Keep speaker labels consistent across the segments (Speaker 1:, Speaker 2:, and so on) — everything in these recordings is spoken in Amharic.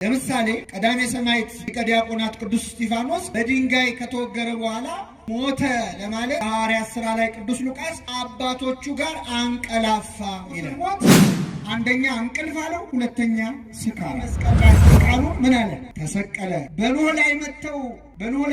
Speaker 1: ለምሳሌ ቀዳሜ ሰማዕት ሊቀ ዲያቆናት ቅዱስ እስጢፋኖስ በድንጋይ ከተወገረ በኋላ ሞተ ለማለት ሐዋርያት ሥራ ላይ ቅዱስ ሉቃስ አባቶቹ ጋር አንቀላፋ ይላል። አንደኛ እንቅልፍ አለው፣ ሁለተኛ ስካር። መስቀል ላይ ቃሉ ምን አለ? ተሰቀለ። በኖህ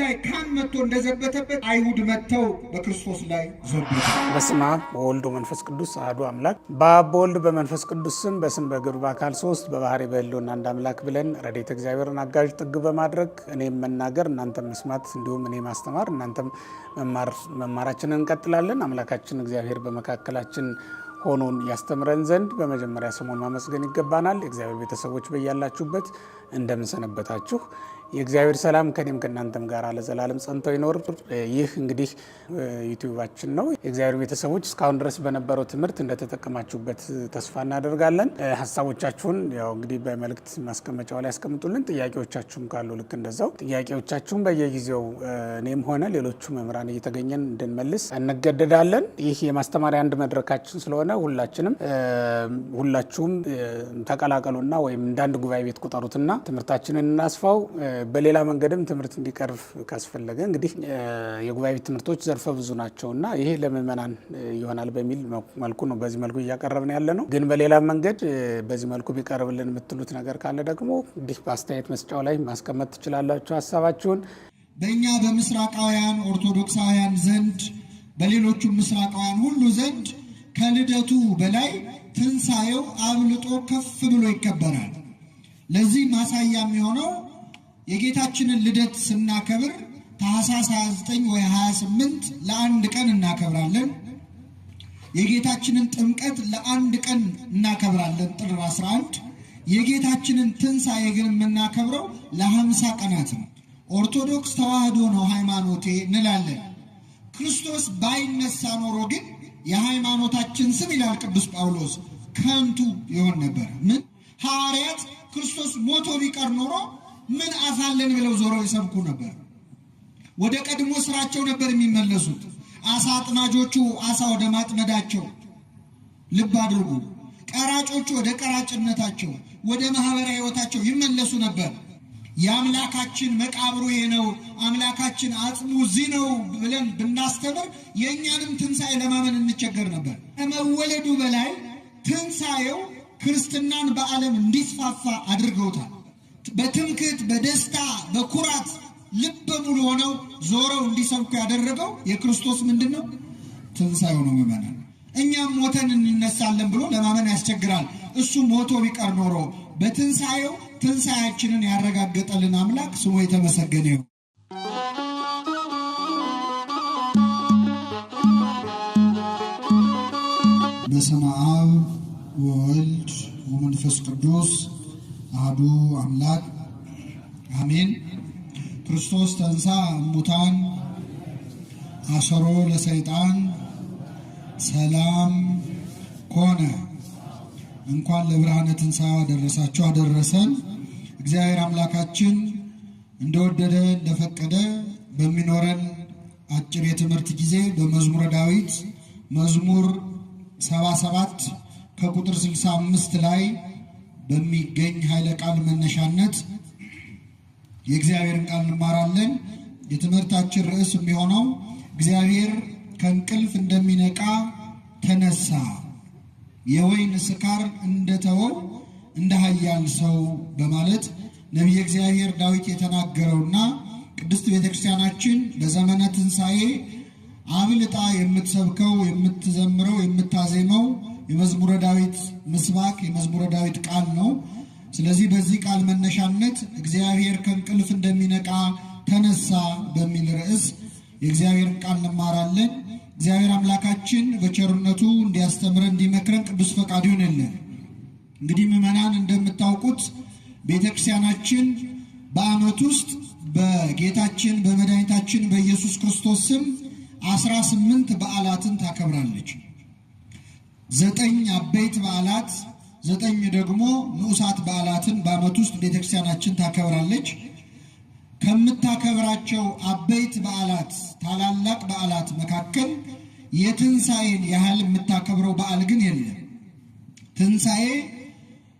Speaker 1: ላይ ካም መጥቶ እንደዘበተበት አይሁድ መጥተው በክርስቶስ ላይ ዘበቱ።
Speaker 2: በስመ አብ ወወልድ ወመንፈስ ቅዱስ አሐዱ አምላክ። በአብ በወልድ በመንፈስ ቅዱስ ስም በስም በግብር በአካል ሶስት በባህሪ በሕልውና አንድ አምላክ ብለን ረድኤተ እግዚአብሔርን አጋዥ ጥግ በማድረግ እኔም መናገር እናንተም መስማት እንዲሁም እኔ ማስተማር እናንተም መማራችንን እንቀጥላለን። አምላካችን እግዚአብሔር በመካከላችን ሆኖን ያስተምረን ዘንድ በመጀመሪያ ስሙን ማመስገን ይገባናል። የእግዚአብሔር ቤተሰቦች በያላችሁበት እንደምንሰነበታችሁ የእግዚአብሔር ሰላም ከኔም ከእናንተም ጋር ለዘላለም ጸንቶ ይኖር። ይህ እንግዲህ ዩቲዩባችን ነው። የእግዚአብሔር ቤተሰቦች እስካሁን ድረስ በነበረው ትምህርት እንደተጠቀማችሁበት ተስፋ እናደርጋለን። ሀሳቦቻችሁን ያው እንግዲህ በመልእክት ማስቀመጫው ላይ ያስቀምጡልን። ጥያቄዎቻችሁም ካሉ ልክ እንደዛው ጥያቄዎቻችሁን በየጊዜው እኔም ሆነ ሌሎቹ መምህራን እየተገኘን እንድንመልስ እንገደዳለን። ይህ የማስተማሪያ አንድ መድረካችን ስለሆነ ሁላችሁም ተቀላቀሉና ወይም እንዳንድ ጉባኤ ቤት ቁጠሩትና ትምህርታችንን እናስፋው። በሌላ መንገድም ትምህርት እንዲቀርብ ካስፈለገ እንግዲህ የጉባኤ ቤት ትምህርቶች ዘርፈ ብዙ ናቸውና ይሄ ለምእመናን ይሆናል በሚል መልኩ ነው በዚህ መልኩ እያቀረብን ያለ ነው። ግን በሌላ መንገድ በዚህ መልኩ ቢቀርብልን የምትሉት ነገር ካለ ደግሞ እንዲህ በአስተያየት መስጫው ላይ ማስቀመጥ ትችላላችሁ ሀሳባችሁን።
Speaker 1: በእኛ በምስራቃውያን ኦርቶዶክሳውያን ዘንድ በሌሎቹም ምስራቃውያን ሁሉ ዘንድ ከልደቱ በላይ ትንሣኤው አብልጦ ከፍ ብሎ ይከበራል። ለዚህ ማሳያ የሚሆነው የጌታችንን ልደት ስናከብር ታኅሳስ 29 ወይ 28 ለአንድ ቀን እናከብራለን። የጌታችንን ጥምቀት ለአንድ ቀን እናከብራለን ጥር 11። የጌታችንን ትንሣኤ ግን የምናከብረው ለ50 ቀናት ነው። ኦርቶዶክስ ተዋህዶ ነው ሃይማኖቴ እንላለን። ክርስቶስ ባይነሳ ኖሮ ግን የሃይማኖታችን ስም ይላል ቅዱስ ጳውሎስ ከንቱ ይሆን ነበር። ምን ሐዋርያት ክርስቶስ ሞቶ ቢቀር ኖሮ ምን አሳለን ብለው ዞረው ይሰብኩ ነበር። ወደ ቀድሞ ስራቸው ነበር የሚመለሱት። አሳ አጥማጆቹ አሳ ወደ ማጥመዳቸው ልብ አድርጉ። ቀራጮቹ ወደ ቀራጭነታቸው፣ ወደ ማህበራዊ ህይወታቸው ይመለሱ ነበር። የአምላካችን መቃብሩ ይሄ ነው፣ አምላካችን አጽሙ እዚህ ነው ብለን ብናስተምር የእኛንም ትንሣኤ ለማመን እንቸገር ነበር። ከመወለዱ በላይ ትንሣኤው ክርስትናን በዓለም እንዲስፋፋ አድርገውታል። በትምክህት በደስታ በኩራት ልበ ሙሉ ሆነው ዞረው እንዲሰብኩ ያደረገው የክርስቶስ ምንድን ነው? ትንሣኤው ነው። ምእመናን እኛም ሞተን እንነሳለን ብሎ ለማመን ያስቸግራል። እሱ ሞቶ ቢቀር ኖሮ በትንሣኤው ትንሣኤያችንን ያረጋገጠልን አምላክ ስሙ የተመሰገነ ይሁን። በስመ አብ ወወልድ ወመንፈስ ቅዱስ አሐዱ አምላክ አሜን። ክርስቶስ ተንሥአ እሙታን አሰሮ ለሰይጣን ሰላም ኮነ። እንኳን ለብርሃነ ትንሣኤ አደረሳችሁ አደረሰን። እግዚአብሔር አምላካችን እንደወደደ እንደፈቀደ በሚኖረን አጭር የትምህርት ጊዜ በመዝሙረ ዳዊት መዝሙር 77 ከቁጥር 65 ላይ በሚገኝ ኃይለ ቃል መነሻነት የእግዚአብሔርን ቃል እንማራለን። የትምህርታችን ርዕስ የሚሆነው እግዚአብሔር ከእንቅልፍ እንደሚነቃ ተነሳ፣ የወይን ስካር እንደተወው እንደ ኃያል ሰው በማለት ነቢየ እግዚአብሔር ዳዊት የተናገረውና ቅድስት ቤተክርስቲያናችን በዘመነ ትንሣኤ አብልጣ የምትሰብከው የምትዘምረው የምታዜመው የመዝሙረ ዳዊት ምስባክ የመዝሙረ ዳዊት ቃል ነው። ስለዚህ በዚህ ቃል መነሻነት እግዚአብሔር ከእንቅልፍ እንደሚነቃ ተነሳ በሚል ርዕስ የእግዚአብሔርን ቃል እንማራለን። እግዚአብሔር አምላካችን በቸርነቱ እንዲያስተምረን እንዲመክረን ቅዱስ ፈቃዱ ይሁንልን። እንግዲህ ምዕመናን እንደምታውቁት ቤተክርስቲያናችን በዓመት ውስጥ በጌታችን በመድኃኒታችን በኢየሱስ ክርስቶስ ስም 18 በዓላትን ታከብራለች። 9 አበይት በዓላት፣ 9 ደግሞ ንዑሳት በዓላትን በዓመት ውስጥ ቤተክርስቲያናችን ታከብራለች። ከምታከብራቸው አበይት በዓላት ታላላቅ በዓላት መካከል የትንሣኤን ያህል የምታከብረው በዓል ግን የለም። ትንሣኤ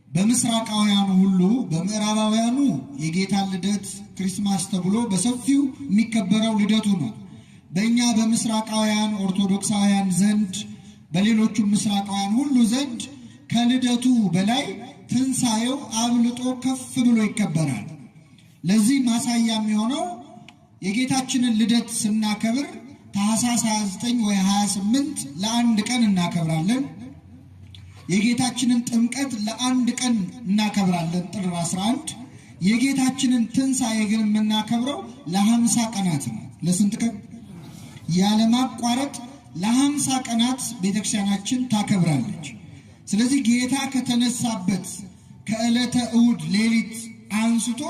Speaker 1: በምስራቃውያኑ ሁሉ በምዕራባውያኑ የጌታ ልደት ክሪስማስ ተብሎ በሰፊው የሚከበረው ልደቱ ነው። በእኛ በምስራቃውያን ኦርቶዶክሳውያን ዘንድ በሌሎቹም ምስራቃውያን ሁሉ ዘንድ ከልደቱ በላይ ትንሣኤው አብልጦ ከፍ ብሎ ይከበራል። ለዚህ ማሳያ የሚሆነው የጌታችንን ልደት ስናከብር ታኅሳስ 29 ወይ 28 ለአንድ ቀን እናከብራለን። የጌታችንን ጥምቀት ለአንድ ቀን እናከብራለን ጥር 11። የጌታችንን ትንሣኤ ግን የምናከብረው ለ50 ቀናት ነው። ለስንት ቀን? ያለማቋረጥ ለ50 ቀናት ቤተክርስቲያናችን ታከብራለች። ስለዚህ ጌታ ከተነሳበት ከዕለተ እሑድ ሌሊት አንስቶ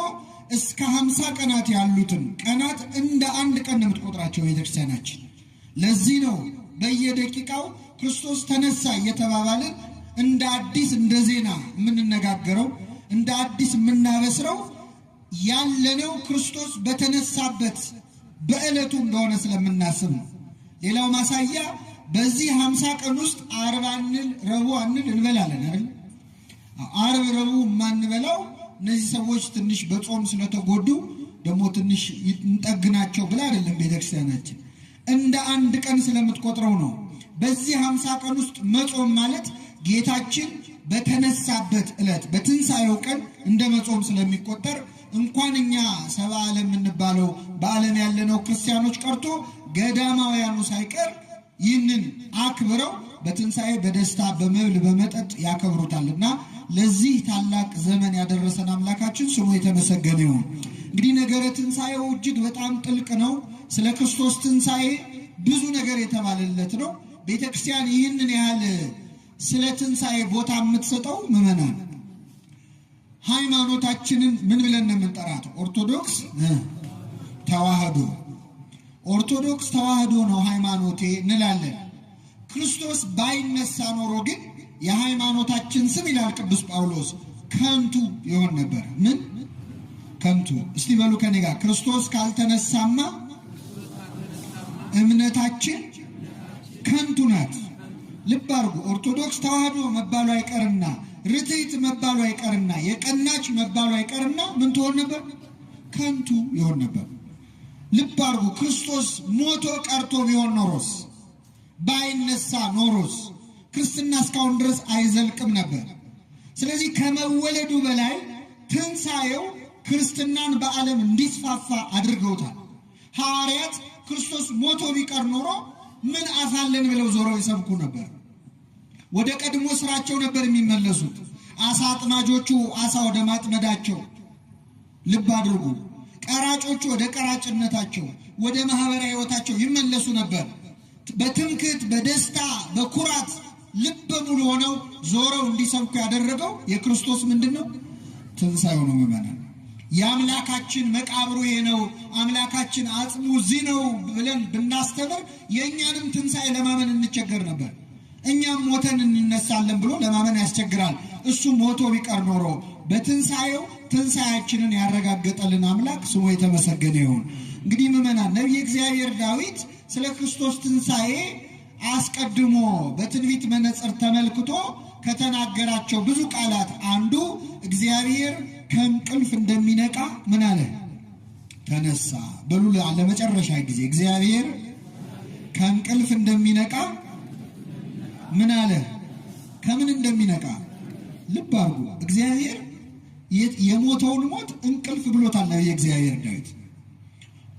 Speaker 1: እስከ 50 ቀናት ያሉትን ቀናት እንደ አንድ ቀን የምትቆጥራቸው ቤተክርስቲያናችን። ለዚህ ነው በየደቂቃው ክርስቶስ ተነሳ እየተባባልን እንደ አዲስ እንደ ዜና የምንነጋገረው፣ እንደ አዲስ የምናበስረው ያለነው ክርስቶስ በተነሳበት በዕለቱ እንደሆነ ስለምናስብ ነው። ሌላው ማሳያ በዚህ 50 ቀን ውስጥ ዓርብ አንል ረቡዕ አንል እንበላለን አይደል? ዓርብ ረቡዕ የማንበላው እነዚህ ሰዎች ትንሽ በጾም ስለተጎዱ ደግሞ ትንሽ እንጠግናቸው ብላ አይደለም ቤተክርስቲያናችን፣ እንደ አንድ ቀን ስለምትቆጥረው ነው። በዚህ 50 ቀን ውስጥ መጾም ማለት ጌታችን በተነሳበት ዕለት በትንሣኤው ቀን እንደ መጾም ስለሚቆጠር እንኳን እኛ ሰብአ ዓለም የምንባለው በዓለም ያለነው ክርስቲያኖች ቀርቶ ገዳማውያኑ ሳይቀር ይህንን አክብረው በትንሣኤ በደስታ በመብል በመጠጥ ያከብሩታልና ለዚህ ታላቅ ዘመን ያደረሰን አምላካችን ስሙ የተመሰገነ ይሁን። እንግዲህ ነገረ ትንሣኤው እጅግ በጣም ጥልቅ ነው። ስለ ክርስቶስ ትንሣኤ ብዙ ነገር የተባለለት ነው። ቤተክርስቲያን ይህንን ያህል ስለ ትንሣኤ ቦታ የምትሰጠው ምዕመናን ሃይማኖታችንን ምን ብለን ነው የምንጠራት? ኦርቶዶክስ ተዋህዶ። ኦርቶዶክስ ተዋህዶ ነው ሃይማኖቴ እንላለን። ክርስቶስ ባይነሳ ኖሮ ግን የሃይማኖታችን ስም ይላል ቅዱስ ጳውሎስ ከንቱ ይሆን ነበር። ምን ከንቱ? እስቲ በሉ ከኔ ጋር ክርስቶስ ካልተነሳማ እምነታችን ከንቱ ናት። ልብ አድርጉ። ኦርቶዶክስ ተዋህዶ መባሉ አይቀርና ርትዕት መባሉ አይቀርና የቀናች መባሉ አይቀርና ምን ትሆን ነበር? ከንቱ ይሆን ነበር። ልብ አድርጉ። ክርስቶስ ሞቶ ቀርቶ ቢሆን ኖሮስ ባይነሳ ኖሮስ ክርስትና እስካሁን ድረስ አይዘልቅም ነበር። ስለዚህ ከመወለዱ በላይ ትንሣኤው ክርስትናን በዓለም እንዲስፋፋ አድርገውታል። ሐዋርያት ክርስቶስ ሞቶ ቢቀር ኖሮ ምን አሳለን ብለው ዞረው ይሰብኩ ነበር። ወደ ቀድሞ ስራቸው ነበር የሚመለሱት። አሳ አጥማጆቹ አሳ ወደ ማጥመዳቸው፣ ልብ አድርጉ። ቀራጮቹ ወደ ቀራጭነታቸው፣ ወደ ማህበራዊ ሕይወታቸው ይመለሱ ነበር። በትምክህት በደስታ በኩራት ልበ ሙሉ ሆነው ዞረው እንዲሰብኩ ያደረገው የክርስቶስ ምንድን ነው? ትንሣኤው ነው። ምዕመናን የአምላካችን መቃብሩ ይሄ ነው፣ አምላካችን አጽሙ እዚህ ነው ብለን ብናስተምር የእኛንም ትንሣኤ ለማመን እንቸገር ነበር። እኛም ሞተን እንነሳለን ብሎ ለማመን ያስቸግራል። እሱ ሞቶ ቢቀር ኖሮ በትንሣኤው ትንሣኤያችንን ያረጋገጠልን አምላክ ስሙ የተመሰገነ ይሁን። እንግዲህ ምዕመናን ነቢየ እግዚአብሔር ዳዊት ስለ ክርስቶስ ትንሣኤ አስቀድሞ በትንቢት መነጽር ተመልክቶ ከተናገራቸው ብዙ ቃላት አንዱ እግዚአብሔር ከእንቅልፍ እንደሚነቃ ምን አለ? ተነሳ። በሉ ለመጨረሻ ጊዜ እግዚአብሔር ከእንቅልፍ እንደሚነቃ ምን አለ? ከምን እንደሚነቃ ልብ አድርጉ። እግዚአብሔር የሞተውን ሞት እንቅልፍ ብሎታል ነቢየ እግዚአብሔር ዳዊት።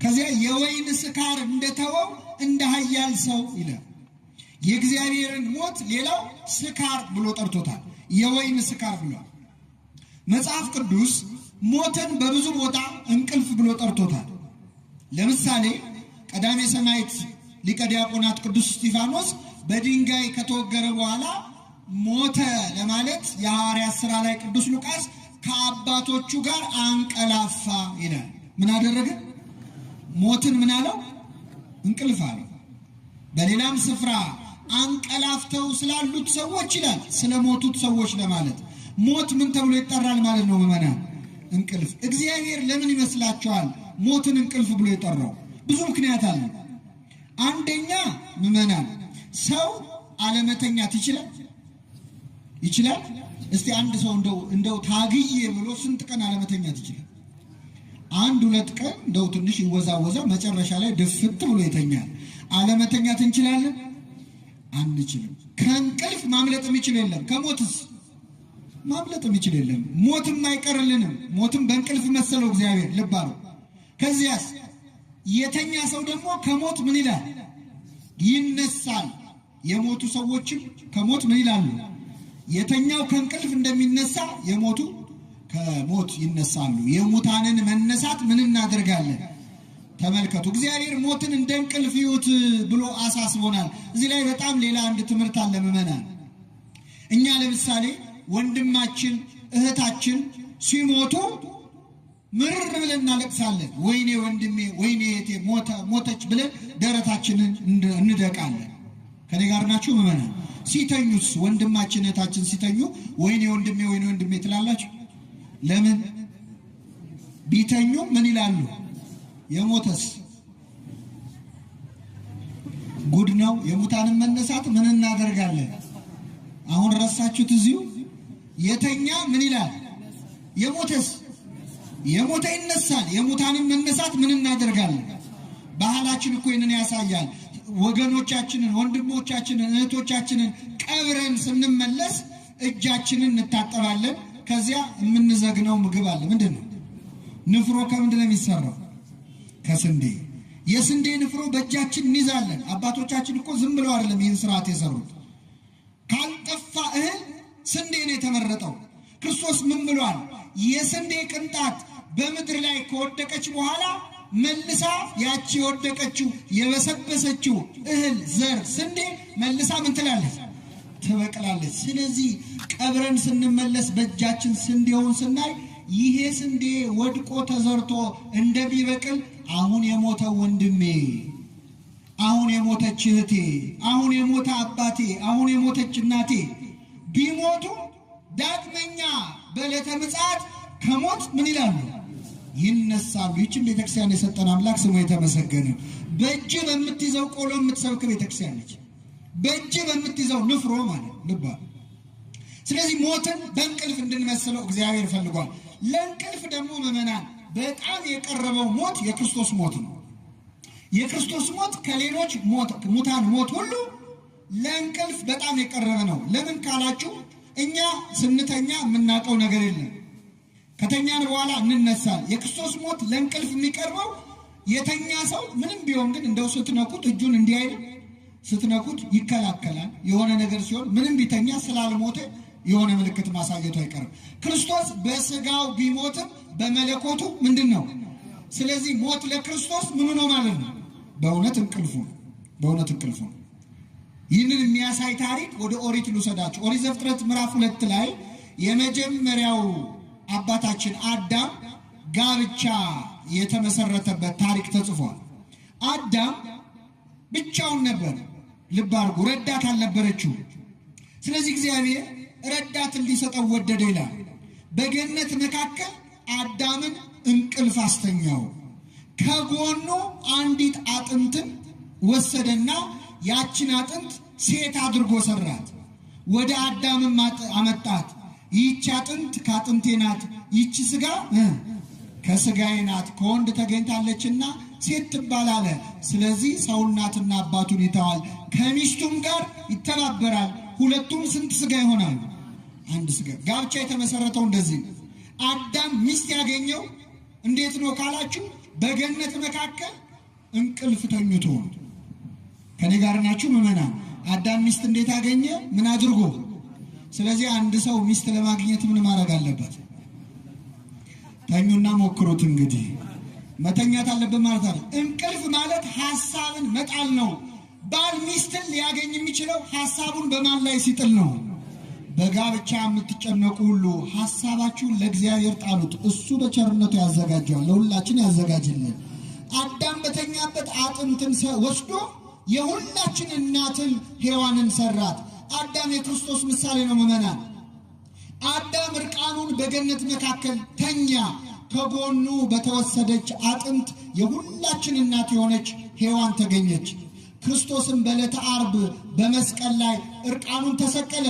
Speaker 1: ከዚያ የወይን ስካር እንደተወው እንደ ኃያል ሰው ይላል። የእግዚአብሔርን ሞት ሌላው ስካር ብሎ ጠርቶታል። የወይን ስካር ብሏል። መጽሐፍ ቅዱስ ሞትን በብዙ ቦታ እንቅልፍ ብሎ ጠርቶታል። ለምሳሌ ቀዳሜ ሰማዕት ሊቀ ዲያቆናት ቅዱስ እስጢፋኖስ በድንጋይ ከተወገረ በኋላ ሞተ ለማለት የሐዋርያት ሥራ ላይ ቅዱስ ሉቃስ ከአባቶቹ ጋር አንቀላፋ ይላል። ምን አደረገ? ሞትን ምን አለው? እንቅልፍ አለው። በሌላም ስፍራ አንቀላፍተው ስላሉት ሰዎች ይላል፣ ስለሞቱት ሰዎች ለማለት። ሞት ምን ተብሎ ይጠራል ማለት ነው ምዕመናን? እንቅልፍ። እግዚአብሔር ለምን ይመስላችኋል ሞትን እንቅልፍ ብሎ የጠራው? ብዙ ምክንያት አለ። አንደኛ ምዕመናን ሰው አለመተኛት ይችላል? እስቲ አንድ ሰው እንደው ታግዬ ብሎ ስንት ቀን አለመተኛት ይችላል? 1-2 ቀን እንደው ትንሽ ይወዛወዛ መጨረሻ ላይ ድፍት ብሎ ይተኛል። አለመተኛት እንችላለን? አንችልም። ከእንቅልፍ ማምለጥ የሚችል የለም። ከሞትስ ማምለጥ የሚችል የለም። ሞትም አይቀርልንም። ሞትም በእንቅልፍ መሰለው እግዚአብሔር። ልብ አለው። ከዚያስ የተኛ ሰው ደግሞ ከሞት ምን ይላል? ይነሳል። የሞቱ ሰዎችም ከሞት ምን ይላሉ? የተኛው ከእንቅልፍ እንደሚነሳ የሞቱ ከሞት ይነሳሉ። የሙታንን መነሳት ምን እናደርጋለን? ተመልከቱ። እግዚአብሔር ሞትን እንደ እንቅልፍ ይዩት ብሎ አሳስቦናል። እዚህ ላይ በጣም ሌላ አንድ ትምህርት አለ ምዕመናን። እኛ ለምሳሌ ወንድማችን እህታችን ሲሞቱ ምርር ብለን እናለቅሳለን። ወይኔ ወንድሜ፣ ወይኔ እህቴ ሞተች ብለን ደረታችንን እንደቃለን። ከኔ ጋር ናችሁ ምዕመናን? ሲተኙስ ወንድማችን እህታችን ሲተኙ ወይኔ ወንድሜ፣ ወይኔ ወንድሜ ትላላችሁ? ለምን? ቢተኙ ምን ይላሉ? የሞተስ ጉድ ነው። የሙታንን መነሳት ምን እናደርጋለን? አሁን ረሳችሁት? እዚሁ የተኛ ምን ይላል? የሞተስ የሞተ ይነሳል። የሙታንን መነሳት ምን እናደርጋለን? ባህላችን እኮ ይህንን ያሳያል። ወገኖቻችንን፣ ወንድሞቻችንን፣ እህቶቻችንን ቀብረን ስንመለስ እጃችንን እንታጠባለን። ከዚያ የምንዘግነው ምግብ አለ። ምንድን ነው? ንፍሮ ከምንድን ነው የሚሰራው? ከስንዴ። የስንዴ ንፍሮ በእጃችን እንይዛለን። አባቶቻችን እኮ ዝም ብለው አይደለም ይህን ስርዓት የሰሩት። ካልጠፋ እህል ስንዴ ነው የተመረጠው። ክርስቶስ ምን ብሏል? የስንዴ ቅንጣት በምድር ላይ ከወደቀች በኋላ መልሳ ያቺ የወደቀችው የበሰበሰችው እህል ዘር ስንዴ መልሳ ምን ትላለች? ትበቅላለች። ስለዚህ ቀብረን ስንመለስ በእጃችን ስንዴውን ስናይ ይሄ ስንዴ ወድቆ ተዘርቶ እንደሚበቅል አሁን የሞተ ወንድሜ፣ አሁን የሞተች እህቴ፣ አሁን የሞተ አባቴ፣ አሁን የሞተች እናቴ ቢሞቱ ዳግመኛ በዕለተ ምጽአት ከሞት ምን ይላሉ? ይነሳሉ። ይህችን ቤተክርስቲያን የሰጠን አምላክ ስሙ የተመሰገነ። በእጅ በምትይዘው ቆሎ የምትሰብክ ቤተክርስቲያን ነች። በእጅ በምትይዘው ንፍሮ ማለት ልባ። ስለዚህ ሞትን በእንቅልፍ እንድንመስለው እግዚአብሔር ፈልጓል። ለእንቅልፍ ደግሞ ምዕመናን በጣም የቀረበው ሞት የክርስቶስ ሞት ነው። የክርስቶስ ሞት ከሌሎች ሙታን ሞት ሁሉ ለእንቅልፍ በጣም የቀረበ ነው። ለምን ካላችሁ እኛ ስንተኛ የምናውቀው ነገር የለም። ከተኛን በኋላ እንነሳል። የክርስቶስ ሞት ለእንቅልፍ የሚቀርበው የተኛ ሰው ምንም ቢሆን ግን እንደው ስትነኩት እጁን እንዲህ አይልም። ስትነኩት ይከላከላል። የሆነ ነገር ሲሆን ምንም ቢተኛ ስላልሞተ የሆነ ምልክት ማሳየቱ አይቀርም። ክርስቶስ በስጋው ቢሞትም በመለኮቱ ምንድን ነው? ስለዚህ ሞት ለክርስቶስ ምኑ ነው ማለት ነው? በእውነት እንቅልፉ ነው። በእውነት እንቅልፉ ነው። ይህንን የሚያሳይ ታሪክ ወደ ኦሪት ልውሰዳችሁ። ኦሪት ዘፍጥረት ምዕራፍ 2 ላይ የመጀመሪያው አባታችን አዳም ጋብቻ የተመሰረተበት ታሪክ ተጽፏል። አዳም ብቻውን ነበር። ልብ አድርጉ፣ ረዳት አልነበረችው። ስለዚህ እግዚአብሔር ረዳት እንዲሰጠው ወደደ ይላል። በገነት መካከል አዳምን እንቅልፍ አስተኛው። ከጎኑ አንዲት አጥንትን ወሰደና ያችን አጥንት ሴት አድርጎ ሰራት። ወደ አዳምም አመጣት። ይህች አጥንት ከአጥንቴ ናት፣ ይህች ስጋ ከስጋዬ ናት፣ ከወንድ ተገኝታለችና ሴት ትባላለ። ስለዚህ ሰው እናትና አባቱን ይተዋል፣ ከሚስቱም ጋር ይተባበራል፣ ሁለቱም ስንት ስጋ ይሆናሉ? አንድ ስጋ። ጋብቻ የተመሰረተው እንደዚህ ነው። አዳም ሚስት ያገኘው እንዴት ነው ካላችሁ በገነት መካከል እንቅልፍ ተኝቶ። ከኔ ጋር ናችሁ ምዕመናን? አዳም ሚስት እንዴት አገኘ? ምን አድርጎ? ስለዚህ አንድ ሰው ሚስት ለማግኘት ምን ማድረግ አለበት? ተኙና ሞክሩት። እንግዲህ መተኛት አለበት ማለት አይደል። እንቅልፍ ማለት ሐሳብን መጣል ነው። ባል ሚስትን ሊያገኝ የሚችለው ሐሳቡን በማን ላይ ሲጥል ነው? በጋብቻ የምትጨነቁ ሁሉ ሐሳባችሁን ለእግዚአብሔር ጣሉት፣ እሱ በቸርነቱ ያዘጋጀዋል፣ ለሁላችን ያዘጋጅልን። አዳም በተኛበት አጥንትን ወስዶ የሁላችን እናትን ሔዋንን ሰራት። አዳም የክርስቶስ ምሳሌ ነው ምዕመናን። አዳም እርቃኑን በገነት መካከል ተኛ። ከጎኑ በተወሰደች አጥንት የሁላችን እናት የሆነች ሔዋን ተገኘች። ክርስቶስም በዕለተ ዓርብ በመስቀል ላይ እርቃኑን ተሰቀለ።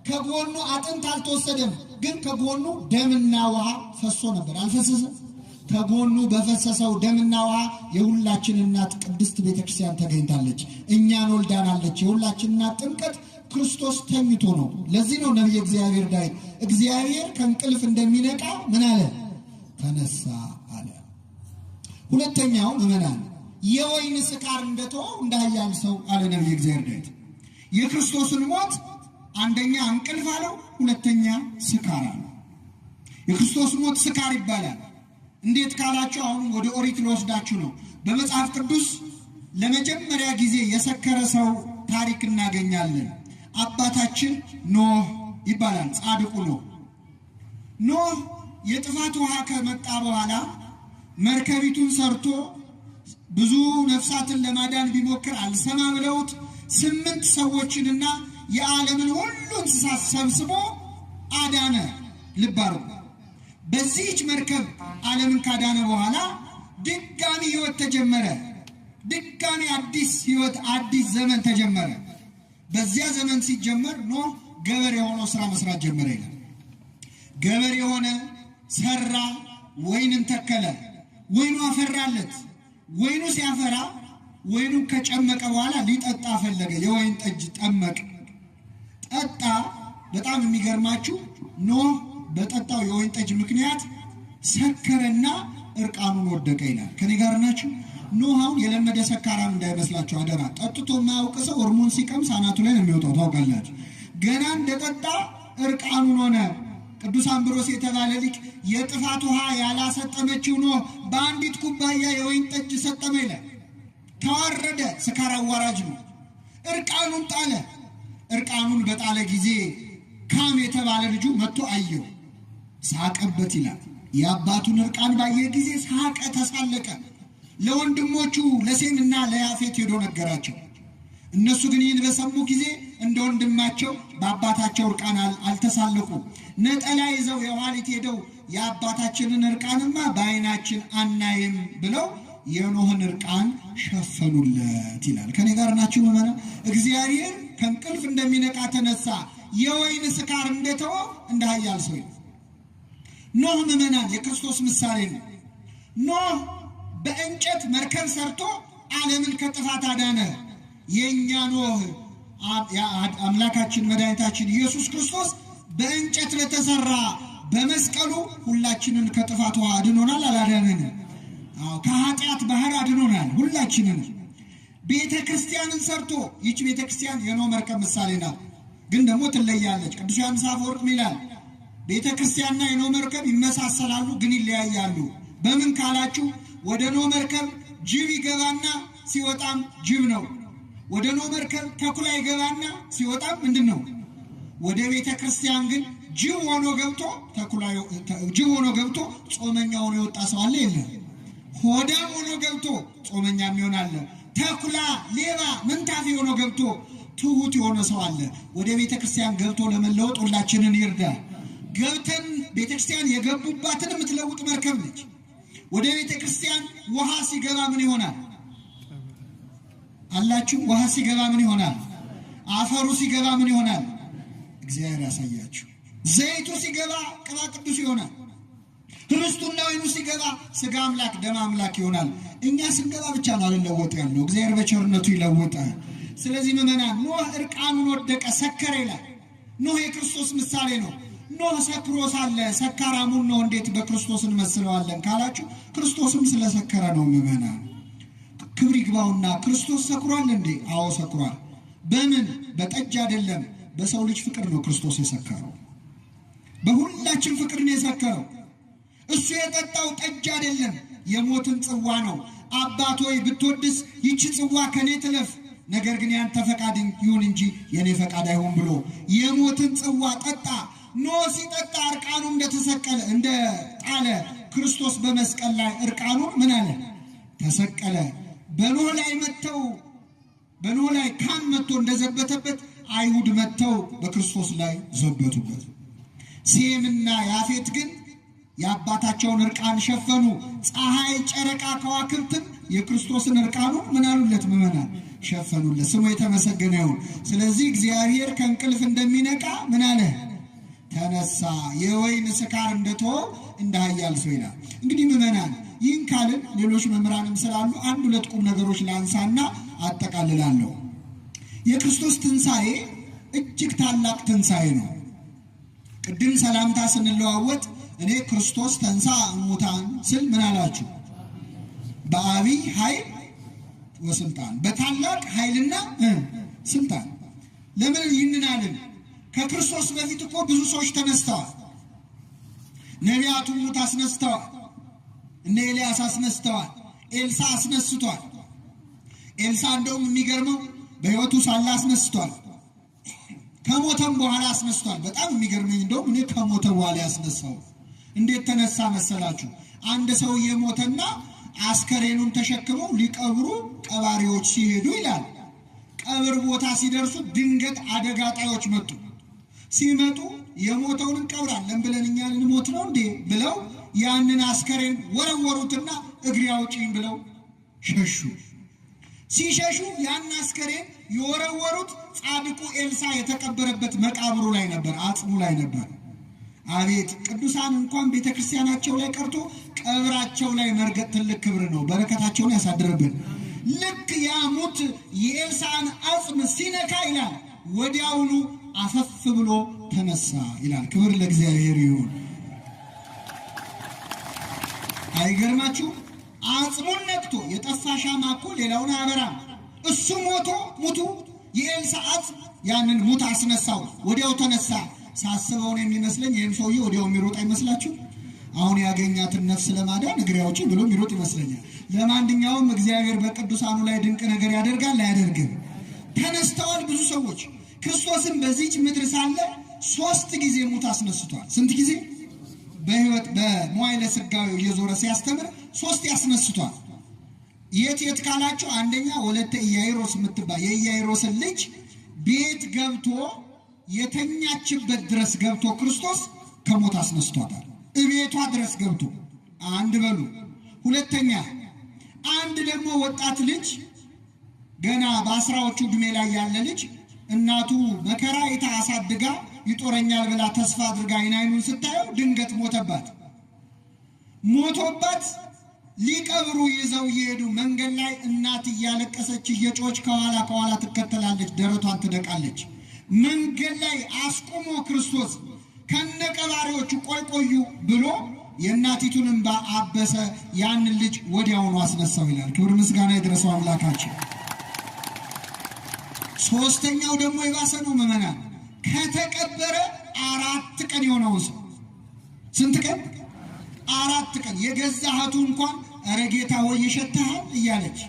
Speaker 1: ከጎኑ አጥንት አልተወሰደም፣ ግን ከጎኑ ደምና ውሃ ፈሶ ነበር። አልፈሰሰም? ከጎኑ በፈሰሰው ደምና ውሃ የሁላችን እናት ቅድስት ቤተክርስቲያን ተገኝታለች፣ እኛን ወልዳናለች። የሁላችን እናት ጥምቀት ክርስቶስ ተኝቶ ነው። ለዚህ ነው ነቢየ እግዚአብሔር ዳዊት እግዚአብሔር ከእንቅልፍ እንደሚነቃ ምን አለ? ተነሳ አለ። ሁለተኛው ምዕመናን የወይን ስካር እንደተወው እንደ ኃያል ሰው አለ ነቢየ እግዚአብሔር ዳዊት። የክርስቶስን ሞት አንደኛ እንቅልፍ አለው፣ ሁለተኛ ስካር አለው። የክርስቶስ ሞት ስካር ይባላል። እንዴት ካላችሁ አሁን ወደ ኦሪት ልወስዳችሁ ነው። በመጽሐፍ ቅዱስ ለመጀመሪያ ጊዜ የሰከረ ሰው ታሪክ እናገኛለን። አባታችን ኖህ ይባላል። ጻድቁ ኖህ የጥፋት ውሃ ከመጣ በኋላ መርከቢቱን ሰርቶ ብዙ ነፍሳትን ለማዳን ቢሞክር አልሰማ ብለውት 8 ሰዎችንና የዓለምን ሁሉ እንስሳት ሰብስቦ አዳነ። ልብ አድርጉ። በዚህች መርከብ ዓለምን ካዳነ በኋላ ድጋሚ ሕይወት ተጀመረ። ድጋሚ አዲስ ሕይወት፣ አዲስ ዘመን ተጀመረ። በዚያ ዘመን ሲጀመር ኖህ ገበሬ ሆኖ ስራ መስራት ጀመረ ይላል። ገበሬ ሆነ፣ ሰራ፣ ወይንን ተከለ። ወይኑ አፈራለት። ወይኑ ሲያፈራ ወይኑ ከጨመቀ በኋላ ሊጠጣ ፈለገ። የወይን ጠጅ ጠመቅ ጠጣ። በጣም የሚገርማችሁ ኖህ በጠጣው የወይን ጠጅ ምክንያት ሰከረና እርቃኑን ወደቀ ይላል። ከኔ ጋር ናችሁ? ኖህ አሁን የለመደ ሰካራም እንዳይመስላችሁ አደራ። ጠጥቶ የማያውቅ ሰው እርሙን ሲቀምስ አናቱ ላይ ነው የሚወጣው። ታውቃላችሁ። ገና እንደጠጣ እርቃኑን ሆነ። ቅዱስ አምብሮስ የተባለ ሊቅ የጥፋት ውሃ ያላሰጠመችው ኖህ በአንዲት ኩባያ የወይን ጠጅ ሰጠመ ይላል። ተዋረደ። ስካር አዋራጅ ነው። እርቃኑን ጣለ። እርቃኑን በጣለ ጊዜ ካም የተባለ ልጁ መጥቶ አየው፣ ሳቀበት ይላል። የአባቱን እርቃን ባየ ጊዜ ሳቀ፣ ተሳለቀ። ለወንድሞቹ ለሴምና ለያፌት ሄዶ ነገራቸው። እነሱ ግን ይህን በሰሙ ጊዜ እንደ ወንድማቸው በአባታቸው እርቃን አልተሳለቁ። ነጠላ ይዘው የኋሊት ሄደው የአባታችንን እርቃንማ በዓይናችን አናይም ብለው የኖህን እርቃን ሸፈኑለት ይላል። ከኔ ጋር ናችሁ መመና? እግዚአብሔር ከእንቅልፍ እንደሚነቃ ተነሳ። የወይን ስካር እንደተወው እንደ ኃያል ሰው ኖህ ምዕመናን የክርስቶስ ምሳሌ ነው። ኖህ በእንጨት መርከብ ሰርቶ ዓለምን ከጥፋት አዳነ። የእኛ ኖህ አምላካችን መድኃኒታችን ኢየሱስ ክርስቶስ በእንጨት ለተሰራ በመስቀሉ ሁላችንን ከጥፋት ውሃ አድኖናል። አላዳነን? ከኃጢአት ባህር አድኖናል ሁላችንን። ቤተ ክርስቲያንን ሰርቶ ይህች ቤተ ክርስቲያን የኖህ መርከብ ምሳሌ ናት። ግን ደግሞ ትለያለች። ቅዱስ ዮሐንስ አፈወርቅ ይላል ቤተ ክርስቲያንና የኖህ መርከብ ይመሳሰላሉ፣ ግን ይለያያሉ። በምን ካላችሁ ወደ ኖህ መርከብ ጅብ ይገባና ሲወጣም ጅብ ነው። ወደ ኖህ መርከብ ተኩላ ይገባና ሲወጣም ምንድን ነው? ወደ ቤተ ክርስቲያን ግን ጅብ ሆኖ ገብቶ ጾመኛ ሆኖ የወጣ ሰው አለ? የለም። ሆዳም ሆኖ ገብቶ ጾመኛ የሚሆን አለ። ተኩላ፣ ሌባ፣ መንታፊ ሆኖ ገብቶ ትሁት የሆነ ሰው አለ። ወደ ቤተ ክርስቲያን ገብቶ ለመለወጥ ሁላችንን ይርዳ። ገብተን ቤተ ክርስቲያን የገቡባትን የምትለውጥ መርከብ ነች። ወደ ቤተ ክርስቲያን ውሃ ሲገባ ምን ይሆናል አላችሁ? ውሃ ሲገባ ምን ይሆናል? አፈሩ ሲገባ ምን ይሆናል? እግዚአብሔር ያሳያችሁ። ዘይቱ ሲገባ ቅባ ቅዱስ ይሆናል። ህብስቱና ወይኑ ሲገባ ስጋ አምላክ ደም አምላክ ይሆናል። እኛ ስንገባ ብቻ ነው አልለወጥ ያለው፣ እግዚአብሔር በቸርነቱ ይለውጣል። ስለዚህ ምዕመናን ኖህ እርቃኑን ወደቀ፣ ሰከረ ይላል። ኖህ የክርስቶስ ምሳሌ ነው። ኖህ ሰክሮ ሳለ ሰካራሙን ነው እንዴት በክርስቶስ እንመስለዋለን ካላችሁ፣ ክርስቶስም ስለሰከረ ነው። ምዕመናን ክብር ይግባውና ክርስቶስ ሰክሯል እንዴ? አዎ ሰክሯል። በምን? በጠጅ አይደለም፣ በሰው ልጅ ፍቅር ነው ክርስቶስ የሰከረው። በሁላችን ፍቅር ነው የሰከረው። እሱ የጠጣው ጠጅ አይደለም፣ የሞትን ጽዋ ነው። አባት ሆይ ብትወድስ ይቺ ጽዋ ከኔ ትለፍ፣ ነገር ግን ያንተ ፈቃድ ይሁን እንጂ የኔ ፈቃድ አይሁን ብሎ የሞትን ጽዋ ጠጣ። ኖህ ሲጠጣ እርቃኑ እንደተሰቀለ እንደጣለ ክርስቶስ በመስቀል ላይ እርቃኑን ምን አለ? ተሰቀለ። በኖህ ላይ ካም መጥቶ እንደዘበተበት አይሁድ መጥተው በክርስቶስ ላይ ዘበቱበት። ሴምና ያፌት ግን የአባታቸውን እርቃን ሸፈኑ። ፀሐይ፣ ጨረቃ፣ ከዋክብትን የክርስቶስን እርቃኑ ምን አሉለት? ምዕመናን ሸፈኑለት። ስሙ የተመሰገነ ይሁን። ስለዚህ እግዚአብሔር ከእንቅልፍ እንደሚነቃ ምን አለ? ተነሳ። የወይን ስካር እንደተወው እንደ ኃያል ሰው ይላል። እንግዲህ ምዕመናን ይህን ካልን ሌሎች መምህራንም ስላሉ አንድ ሁለት ቁም ነገሮች ላንሳና አጠቃልላለሁ። የክርስቶስ ትንሣኤ እጅግ ታላቅ ትንሣኤ ነው። ቅድም ሰላምታ ስንለዋወጥ እኔ ክርስቶስ ተንሥአ እሙታን ስል ምን አላችሁ? በአቢይ ኃይል ወስልጣን፣ በታላቅ ኃይልና ስልጣን። ለምን ይህንን አልን? ከክርስቶስ በፊት እኮ ብዙ ሰዎች ተነስተዋል። ነቢያቱ ሙት አስነስተዋል። እነ ኤልያስ አስነስተዋል። ኤልሳ አስነስቷል። ኤልሳ እንደውም የሚገርመው በሕይወቱ ሳለ አስነስቷል። ከሞተም በኋላ አስነስቷል። በጣም የሚገርመኝ እንደውም እኔ ከሞተ በኋላ ያስነሳው እንዴት ተነሳ መሰላችሁ? አንድ ሰው የሞተና አስከሬኑን ተሸክመው ሊቀብሩ ቀባሪዎች ሲሄዱ ይላል። ቀብር ቦታ ሲደርሱ ድንገት አደጋ ጣዮች መጡ። ሲመጡ የሞተውን እንቀብራለን ብለን እኛ ልንሞት ነው እንዴ ብለው ያንን አስከሬን ወረወሩትና እግሬ አውጪኝ ብለው ሸሹ። ሲሸሹ ያን አስከሬን የወረወሩት ጻድቁ ኤልሳ የተቀበረበት መቃብሩ ላይ ነበር፣ አጽሙ ላይ ነበር። አቤት ቅዱሳን እንኳን ቤተክርስቲያናቸው ላይ ቀርቶ ቀብራቸው ላይ መርገጥ ትልቅ ክብር ነው። በረከታቸውን ያሳድርብን። ልክ ያ ሙት የኤልሳን አጽም ሲነካ ይላል ወዲያውኑ አፈፍ ብሎ ተነሳ ይላል። ክብር ለእግዚአብሔር ይሁን። አይገርማችሁ? አጽሙን ነክቶ የጠፋ ሻማ እኮ ሌላውን አያበራም። እሱ ሙቱ የኤልሳ አጽም ያንን ሙት አስነሳው፣ ወዲያው ተነሳ። ሳስበውን የሚመስለኝ ይህም ሰውዬ ወዲያው የሚሮጥ አይመስላችሁ? አሁን ያገኛትን ነፍስ ለማዳን እግሬ አውጪኝ ብሎ የሚሮጥ ይመስለኛል። ለማንኛውም እግዚአብሔር በቅዱሳኑ ላይ ድንቅ ነገር ያደርጋል አያደርግም? ተነስተዋል ብዙ ሰዎች። ክርስቶስን በዚች ምድር ሳለ 3 ጊዜ ሙት አስነስቷል። ስንት ጊዜ? በሕይወት በመዋዕለ ሥጋዌው እየዞረ ሲያስተምር 3 ያስነስቷል። የት ካላቸው፣ አንደኛ ወለተ ኢያኢሮስ የምትባል የኢያኢሮስን ልጅ ቤት ገብቶ የተኛችበት ድረስ ገብቶ ክርስቶስ ከሞት አስነስቷታል። እቤቷ ድረስ ገብቶ አንድ በሉ። ሁለተኛ አንድ ደግሞ ወጣት ልጅ ገና በ10ዎቹ ዕድሜ ላይ ያለ ልጅ እናቱ መከራ አይታ አሳድጋ ይጦረኛል ብላ ተስፋ አድርጋ አይኑን ስታየው ድንገት ሞቶባት ሊቀብሩ ይዘው እየሄዱ መንገድ ላይ እናት እያለቀሰች እየጮች ከኋላ ትከተላለች፣ ደረቷን ትደቃለች። መንገድ ላይ አስቆሞ ክርስቶስ ከነቀባሪዎቹ ቆዩ ብሎ የእናቲቱን እንባ አበሰ። ያንን ልጅ ወዲያውኑ አስነሳው ይላል። ክብር ምስጋና ይድረሰው አምላካችን። ሶስተኛው ደግሞ የባሰ ነው ምዕመናን። ከተቀበረ 4 ቀን የሆነው ሰው ስንት ቀን? 4 ቀን። የገዛ እህቱ እንኳን ኧረ ጌታ ሆይ ይሸትሃል እያለች፣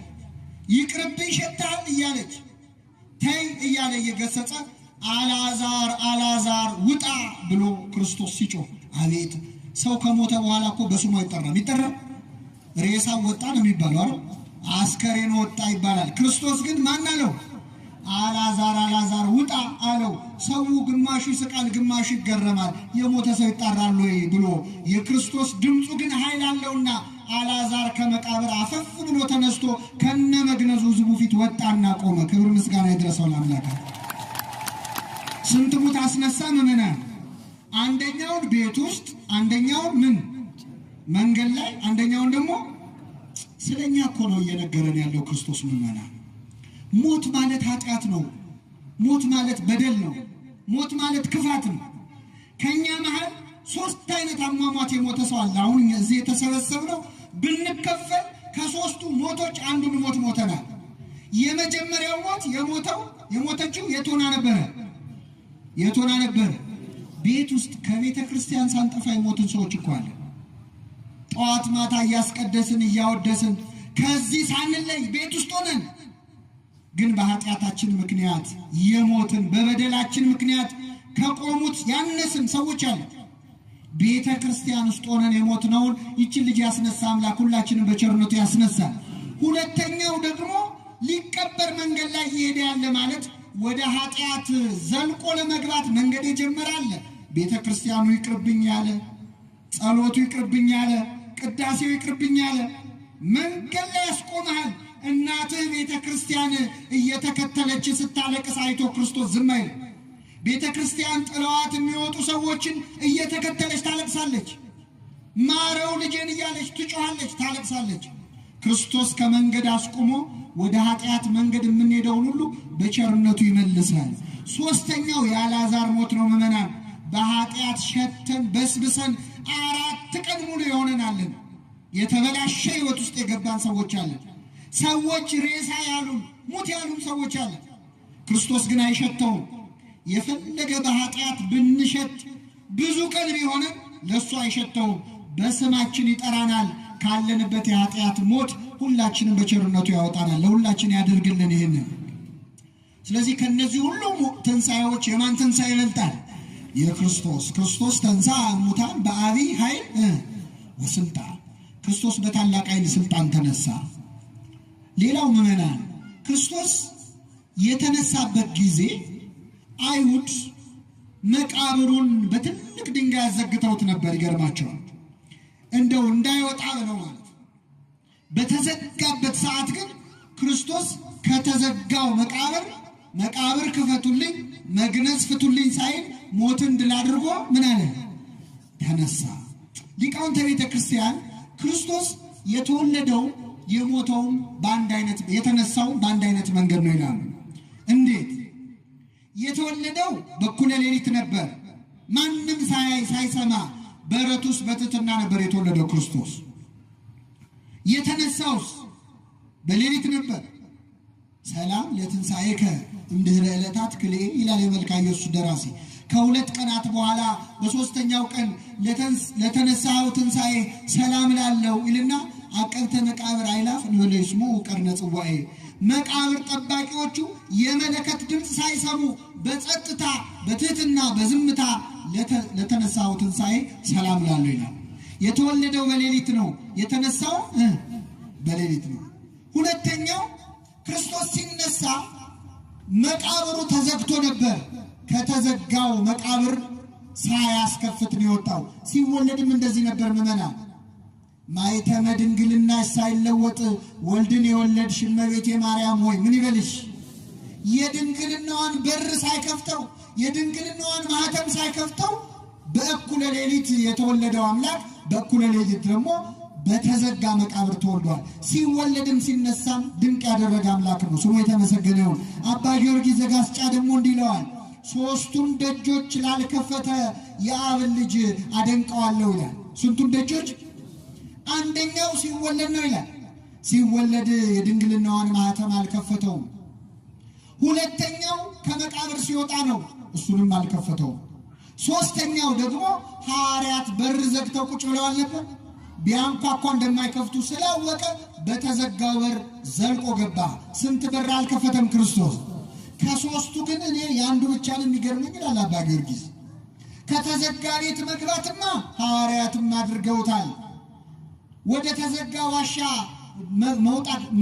Speaker 1: ይቅርብህ ይሸትሃል እያለች፣ ተይ እያለ እየገሰጸ አልዓዛር ውጣ ብሎ ክርስቶስ ሲጮህ፣ አቤት ሰው ከሞተ በኋላ እኮ በስሙ አይጠራም። ይጠራል? ሬሳው ወጣ ነው የሚባለው አይደል? አስከሬን ወጣ ይባላል። ክርስቶስ ግን ማን አለው? አልዓዛር ውጣ አለው። ሰው ግማሹ ይስቃል፣ ግማሹ ይገረማል። የሞተ ሰው ይጣራል ወይ ብሎ። የክርስቶስ ድምፁ ግን ኃይል አለውና አልዓዛር ከመቃብር አፈፍ ብሎ ተነስቶ ከነ መግነዙ ሕዝቡ ፊት ወጣና ቆመ። ክብር ምስጋና ይድረሰው ለአምላክ። ስንት ሙት አስነሳ ምዕመናን? አንደኛውን ቤት ውስጥ፣ አንደኛውን መንገድ ላይ፣ አንደኛውን ደግሞ ስለኛ እኮ ነው እየነገረን ያለው ክርስቶስ ምዕመናን። ሞት ማለት ኃጢአት ነው። ሞት ማለት በደል ነው። ሞት ማለት ክፋት ነው። ከኛ መሃል 3 አይነት አሟሟት የሞተ ሰው አለ። አሁን እዚህ የተሰበሰብነው ብንከፈል ከ3ቱ ሞቶች አንዱን ሞት ሞተናል። የመጀመሪያው ሞት የሞተችው የቶና ነበረ። ቤት ውስጥ ከቤተ ክርስቲያን ሳንጠፋ የሞትን ሰዎች እኮ አለ። ጠዋት ማታ እያስቀደስን እያወደስን ከዚህ ሳንለይ ቤት ውስጥ ሆነን ግን በኃጢአታችን ምክንያት የሞትን፣ በበደላችን ምክንያት ከቆሙት ያነስን ሰዎች አለ። ቤተ ክርስቲያን ውስጥ ሆነን የሞትነውን ይችን ልጅ ያስነሳ አምላክ ሁላችንም በቸርነቱ ያስነሳል። ሁለተኛው ደግሞ ሊቀበር መንገድ ላይ እየሄደ ያለ ማለት ወደ ኃጢአት ዘልቆ ለመግባት መንገድ የጀመረ አለ። ቤተ ክርስቲያኑ ይቅርብኝ ያለ፣ ጸሎቱ ይቅርብኝ አለ፣ ቅዳሴው ይቅርብኝ አለ። መንገድ ላይ ያስቆመሃል። እናትህ ቤተ ክርስቲያን እየተከተለች ስታለቅስ አይቶ ክርስቶስ ዝም አይል። ቤተ ክርስቲያን ጥለዋት የሚወጡ ሰዎችን እየተከተለች ታለቅሳለች። ማረው ልጄን እያለች ትጮኻለች፣ ታለቅሳለች። ክርስቶስ ከመንገድ አስቆሞ ወደ ኃጢአት መንገድ የምንሄደውን ሁሉ በቸርነቱ ይመልሳል። ሦስተኛው የአልዓዛር ሞት ነው። ምዕመናን በኃጢአት ሸተን በስብሰን 4 ቀን ሙሉ የሆነናለን። የተበላሸ ሕይወት ውስጥ የገባን ሰዎች አለን። ሰዎች ሬሳ ያሉን ሙት ያሉን ሰዎች አለን። ክርስቶስ ግን አይሸተውም። የፈለገ በኃጢአት ብንሸት ብዙ ቀን ቢሆንም ለእሱ አይሸተውም። በስማችን ይጠራናል። ካለንበት የኃጢአት ሞት ሁላችንም በቸርነቱ ያወጣናል። ለሁላችን ያደርግልን ይህንን። ስለዚህ ከነዚህ ሁሉ ትንሣኤዎች የማን ትንሣኤ ይበልጣል? የክርስቶስ። ክርስቶስ ተንሥአ እሙታን በዐቢይ ኃይል ወሥልጣን። ክርስቶስ በታላቅ ኃይል ስልጣን ተነሳ። ሌላው ምዕመናን ክርስቶስ የተነሳበት ጊዜ አይሁድ መቃብሩን በትልቅ ድንጋይ አዘግተውት ነበር። ይገርማቸዋል። እንደው እንዳይወጣ ብለው ማለት። በተዘጋበት ሰዓት ግን ክርስቶስ ከተዘጋው መቃብር ክፈቱልኝ፣ መግነዝ ፍቱልኝ ሳይል ሞትን ድል አድርጎ ምን አለ? ተነሳ። ሊቃውንተ ቤተ ክርስቲያን ክርስቶስ የተወለደው የሞተውም በአንድ አይነት የተነሳው በአንድ አይነት መንገድ ነው ይላሉ። እንዴት? የተወለደው በኩለ ሌሊት ነበር። ማንም ሳይሰማ በረት ውስጥ በትሕትና ነበር የተወለደው ክርስቶስ። የተነሳውስ በሌሊት ነበር። ሰላም ለትንሣኤከ እምድኅረ ዕለታት ክልኤ ይላል የመልክአ ኢየሱስ ደራሲ። ከ2 ቀናት በኋላ በሦስተኛው ቀን ለተነሳው ትንሣኤ ሰላም ላለው ይልና አቀብተ መቃብር አይላፍ እንበለ ይስምዑ ቀርነ ጽዋኤ። መቃብር ጠባቂዎቹ የመለከት ድምፅ ሳይሰሙ በጸጥታ በትሕትና በዝምታ ለተነሳው ትንሣኤ ሰላም ላለው ይላል። የተወለደው በሌሊት ነው፣ የተነሳው በሌሊት ነው። ሁለተኛው ክርስቶስ ሲነሳ መቃብሩ ተዘግቶ ነበር። ከተዘጋው መቃብር ሳያስከፍት ነው የወጣው። ሲወለድም እንደዚህ ነበር ምዕመናን። ማኅተመ ድንግልናሽ ሳይለወጥ ወልድን የወለድሽ እመቤቴ ማርያም ሆይ ምን ይበልሽ? የድንግልናዋን በር ሳይከፍተው የድንግልናዋን ማኅተም ሳይከፍተው በእኩለ ሌሊት የተወለደው አምላክ በእኩለ ሌሊት ደግሞ በተዘጋ መቃብር ተወልዷል። ሲወለድም ሲነሳም ድንቅ ያደረገ አምላክ ነው። ስሙ የተመሰገነ ይሁን። አባ ጊዮርጊስ ዘጋስጫ ደግሞ እንዲህ ይለዋል። 3ቱን ደጆች ላልከፈተ የአብን ልጅ አደንቀዋለሁ ይላል። ስንቱን ደጆች? አንደኛው ሲወለድ ነው ይላል። ሲወለድ የድንግልናዋን ማኅተም አልከፈተውም። ሁለተኛው ከመቃብር ሲወጣ ነው፣ እሱንም አልከፈተውም። ሦስተኛው ደግሞ ሐዋርያት በር ዘግተው ቁጭ ብለዋል ነበር። ቢያንኳኳ እንደማይከፍቱ ስላወቀ በተዘጋው በር ዘልቆ ገባ። ስንት በር አልከፈተም ክርስቶስ? ከሦስቱ ግን እኔ የአንዱ ብቻ ነው የሚገርመኝ ይላል አባ ጊዮርጊስ። ከተዘጋ ቤት መግባትማ ሐዋርያትም አድርገውታል። ወደ ተዘጋ ዋሻ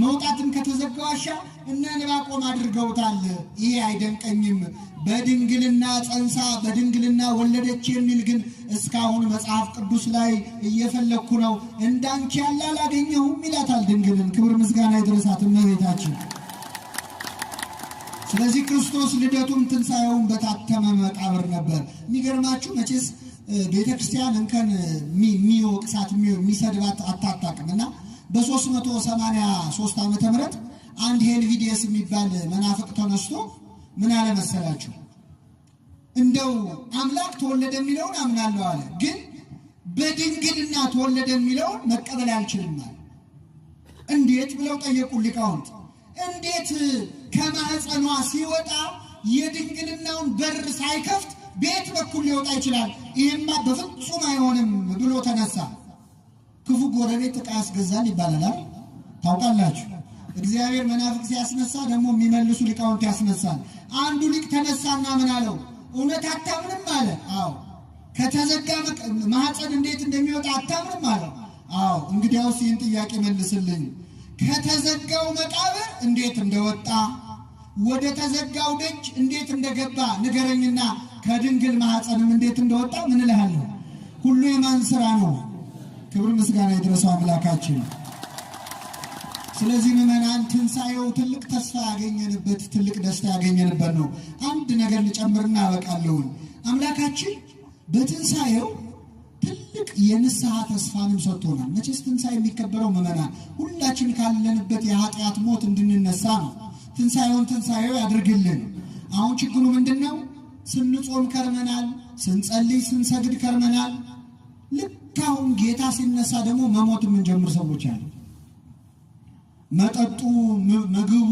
Speaker 1: መውጣትም ከተዘጋ ዋሻ እነ ዕንባቆም አድርገውታል። ይሄ አይደንቀኝም። በድንግልና ጸንሳ በድንግልና ወለደች የሚል ግን እስካሁን መጽሐፍ ቅዱስ ላይ እየፈለግኩ ነው፣ እንዳንቺ ያለ አላገኘሁም ይላታል ድንግልን። ክብር ምስጋና ይድረሳት እመቤታችን። ስለዚህ ክርስቶስ ልደቱም ትንሣኤውን በታተመ መቃብር ነበር። የሚገርማችሁ መቼስ ቤተ ክርስቲያን እንከን የሚወቅሳት የሚሰድባት አታጣቅም እና በ383 ዓመተ ምህረት አንድ ሄልቪዲየስ የሚባል መናፍቅ ተነስቶ ምን አለ መሰላችሁ? እንደው አምላክ ተወለደ የሚለውን አምናለሁ አለ፣ ግን በድንግልና ተወለደ የሚለውን መቀበል አልችልም አለ። እንዴት ብለው ጠየቁ ሊቃውንት። እንዴት ከማህፀኗ ሲወጣ የድንግልናውን በር ሳይከፍት ቤት በኩል ሊወጣ ይችላል? ይህማ በፍጹም አይሆንም ብሎ ተነሳ። ክፉ ጎረቤት ዕቃ ያስገዛል ይባላል፣ ታውቃላችሁ። እግዚአብሔር መናፍቅ ሲያስነሳ ደግሞ የሚመልሱ ሊቃውንት ያስነሳል። አንዱ ሊቅ ተነሳና ምን አለው? እውነት አታምንም አለ። አዎ። ከተዘጋ ማህፀን እንዴት እንደሚወጣ አታምንም አለው። አዎ። እንግዲያውስ ይህን ጥያቄ መልስልኝ። ከተዘጋው መቃብር እንዴት እንደወጣ ወደ ተዘጋው ደጅ እንዴት እንደገባ ንገረኝና ከድንግል ማህፀንም እንዴት እንደወጣ ምን እልሃለሁ ሁሉ የማን ሥራ ነው? ክብር ምስጋና ይድረሰው አምላካችን። ስለዚህ ምዕመናን ትንሣኤው ትልቅ ተስፋ ያገኘንበት ትልቅ ደስታ ያገኘንበት ነው። አንድ ነገር ልጨምርና አበቃለሁ። አምላካችን በትንሣኤው ትልቅ የንስሐ ተስፋንም ሰጥቶናል። መቼስ ትንሣኤ የሚከበረው ምዕመናን ሁላችን ካለንበት የኃጢአት ሞት እንድንነሳ ነው። ትንሣኤውን ትንሣኤው ያድርግልን። አሁን ችግሩ ምንድን ነው? ስንጾም ከርመናል፣ ስንጸልይ ስንሰግድ ከርመናል። ልክ አሁን ጌታ ሲነሳ ደግሞ መሞት የምንጀምር ሰዎች አሉ። መጠጡ ምግቡ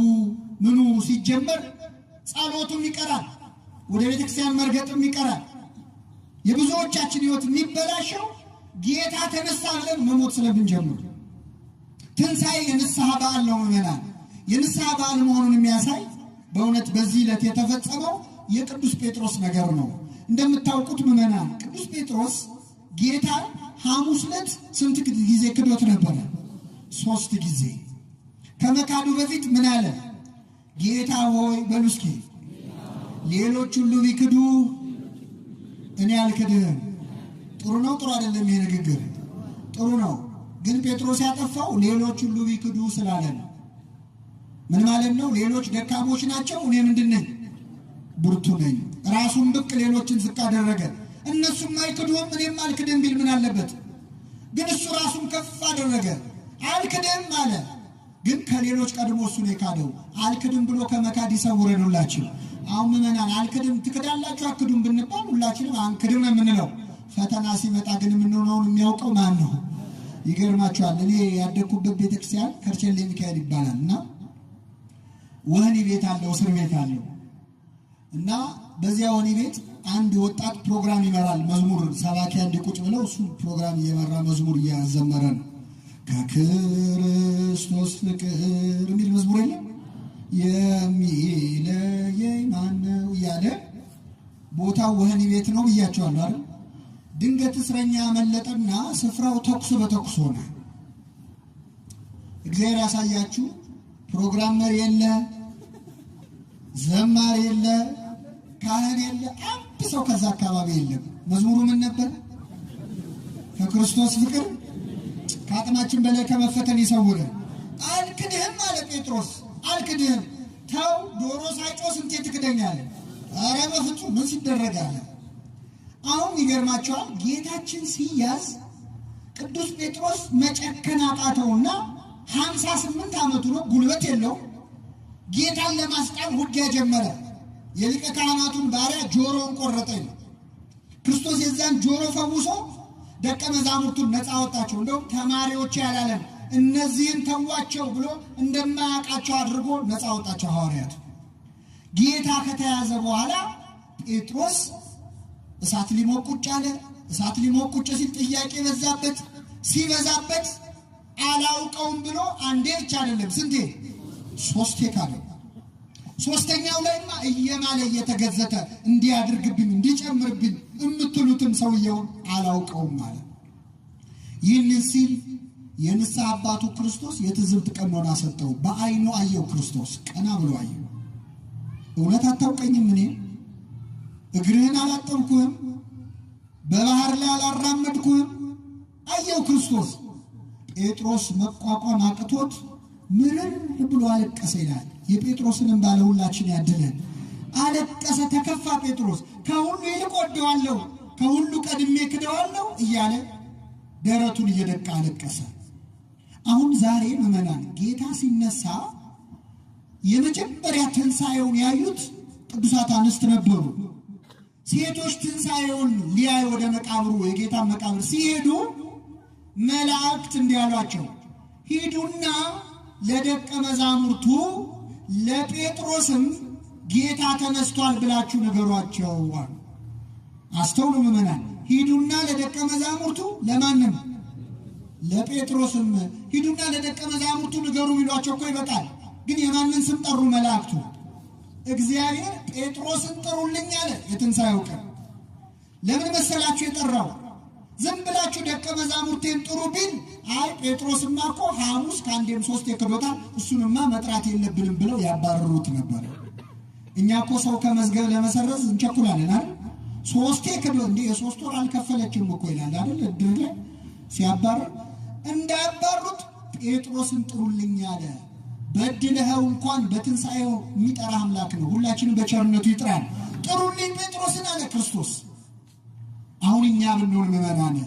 Speaker 1: ምኑ ሲጀመር ጸሎቱም ይቀራል፣ ወደ ቤተክርስቲያን መርገጥም ይቀራል። የብዙዎቻችን ሕይወት የሚበላሸው ጌታ ተነሳ ብለን መሞት ስለምንጀምር። ትንሣኤ የንስሐ በዓል ነው ምዕመናን። የንስሐ በዓል መሆኑን የሚያሳይ በእውነት በዚህ ዕለት የተፈጸመው የቅዱስ ጴጥሮስ ነገር ነው። እንደምታውቁት ምዕመናን ቅዱስ ጴጥሮስ ጌታ ሐሙስ ዕለት ስንት ጊዜ ክዶት ነበረ? 3 ጊዜ። ከመካዱ በፊት ምን አለ? ጌታ ሆይ በሉ እስኪ ሌሎች ሁሉ ቢክዱ እኔ አልክድህም። ጥሩ ነው? ጥሩ አይደለም? ይሄ ንግግር ጥሩ ነው። ግን ጴጥሮስ ያጠፋው ሌሎች ሁሉ ቢክዱ ስላለ ነው። ምን ማለት ነው? ሌሎች ደካሞች ናቸው፣ እኔ ምንድን ነኝ? ብርቱ ነኝ። ራሱን ብቅ ሌሎችን ዝቅ አደረገ። እነሱም አይክዱም እኔም አልክድም ቢል ምን አለበት? ግን እሱ ራሱን ከፍ አደረገ። አልክድም አለ። ግን ከሌሎች ቀድሞ እሱ ነው የካደው። አልክድም ብሎ ከመካድ ይሰውረን ሁላችን። አሁን ምዕመናን አልክድም ትክዳላችሁ አክዱም ብንባል ሁላችንም አንክድም ነው የምንለው። ፈተና ሲመጣ ግን የምንሆነውን የሚያውቀው ማን ነው? ይገርማችኋል። እኔ ያደግኩበት ቤተክርስቲያን ከርቸሌ ሚካኤል ይባላል እና ወህኒ ቤት አለው፣ እስር ቤት አለው እና በዚያ ወህኒ ቤት አንድ ወጣት ፕሮግራም ይመራል። መዝሙር ሰባኪያን እንዲቁጭ ብለው እሱ ፕሮግራም እየመራ መዝሙር እያዘመረ ነው። ከክርስቶስ ፍቅር የሚል መዝሙር የለም? የሚለየኝ ማነው እያለ ቦታው ወህኒ ቤት ነው ብያቸዋለሁ አይደል? ድንገት እስረኛ መለጠና ስፍራው ተኩስ በተኩስ ሆነ። እግዚአብሔር ያሳያችሁ። ፕሮግራም መሪ የለ፣ ዘማሪ የለ፣ ካህን የለ፣ አንድ ሰው ከዛ አካባቢ የለም። መዝሙሩ ምን ነበር? ከክርስቶስ ፍቅር ከአቅማችን በላይ ከመፈተን ይሰውረን። አልክድህም አለ ጴጥሮስ። አልክድህም። ተው ዶሮ ሳይጮህ ስንቴ ትክደኛለህ? ኧረ በፍጹም ምን ሲደረጋለ? አሁን ይገርማቸዋል። ጌታችን ሲያዝ ቅዱስ ጴጥሮስ መጨከን አቃተውና 58 ዓመቱ ነው፣ ጉልበት የለው። ጌታን ለማስጣል ውጊያ ጀመረ። የሊቀ ካህናቱን ባሪያ ጆሮውን ቆረጠ። ክርስቶስ የዛን ጆሮ ፈውሶ ደቀ መዛሙርቱን ነፃ ወጣቸው። እንደውም ተማሪዎች ያላለን እነዚህን ተዋቸው ብሎ እንደማያውቃቸው አድርጎ ነፃ ወጣቸው ሐዋርያት። ጌታ ከተያዘ በኋላ ጴጥሮስ እሳት ሊሞቅ ቁጭ አለ። እሳት ሊሞቅ ቁጭ ሲል ጥያቄ በዛበት። ሲበዛበት አላውቀውም ብሎ አንዴ ብቻ አይደለም ስንቴ? 3 ካለ። 3ኛው ላይማ እየማለ እየተገዘተ እንዲያድርግብኝ እንዲጨምርብኝ የምትሉትም ሰውየውን አላውቀውም ማለት። ይህንን ሲል የንስሐ አባቱ ክርስቶስ የትዝብት ቀኖና ሰጠው። በዓይኑ አየው። ክርስቶስ ቀና ብሎ አየው። እውነት አታውቀኝም? እኔ እግርህን አላጠብኩህም? በባህር ላይ አላራመድኩህም? አየው ክርስቶስ። ጴጥሮስ መቋቋም አቅቶት ምርር ብሎ አለቀሰ ይላል። የጴጥሮስንም ባለ ሁላችን ያድለን። አለቀሰ፣ ተከፋ። ጴጥሮስ ከሁሉ ይልቅ ወደዋለሁ፣ ከሁሉ ቀድሜ ክደዋለሁ እያለ ደረቱን እየደቃ አለቀሰ። አሁን ዛሬ ምዕመናን ጌታ ሲነሳ የመጀመሪያ ትንሣኤውን ያዩት ቅዱሳት አንስት ነበሩ። ሴቶች ትንሣኤውን ሊያዩ ወደ መቃብሩ የጌታ መቃብር ሲሄዱ መላእክት እንዲህ አሏቸው፣ ሂዱና ለደቀ መዛሙርቱ ለጴጥሮስም ጌታ ተነስቷል ብላችሁ ንገሯቸው። አስተውሉ ምዕመናን። ሂዱና ለደቀ መዛሙርቱ ለማንም? ለጴጥሮስም ሂዱና ለደቀ መዛሙርቱ ንገሩ ቢሏቸው እኮ ይበቃል። ግን የማንን ስም ጠሩ መላእክቱ? እግዚአብሔር ጴጥሮስን ጥሩልኝ አለ። የትንሣኤው ቀን ለምን መሰላችሁ የጠራው? ዝም ብላችሁ ደቀ መዛሙርቴን ጥሩ ቢል አይ ጴጥሮስማ እኮ ሐሙስ ከአንዴም 3 ክዶታል፣ እሱንማ መጥራት የለብንም ብለው ያባረሩት ነበር። እኛ እኮ ሰው ከመዝገብ ለመሰረዝ እንቸኩላለን አይደል? ሶስቴ ክዶ እንዴ የሶስት ወር አልከፈለችም እኮ ይላል አይደል? እድር ላይ ሲያባር እንዳባሩት ጴጥሮስን ጥሩልኝ አለ። በድለኸው እንኳን በትንሣኤው የሚጠራ አምላክ ነው። ሁላችንም በቸርነቱ ይጥራል። ጥሩልኝ ጴጥሮስን አለ ክርስቶስ። አሁን እኛ ብንሆን ምዕመናን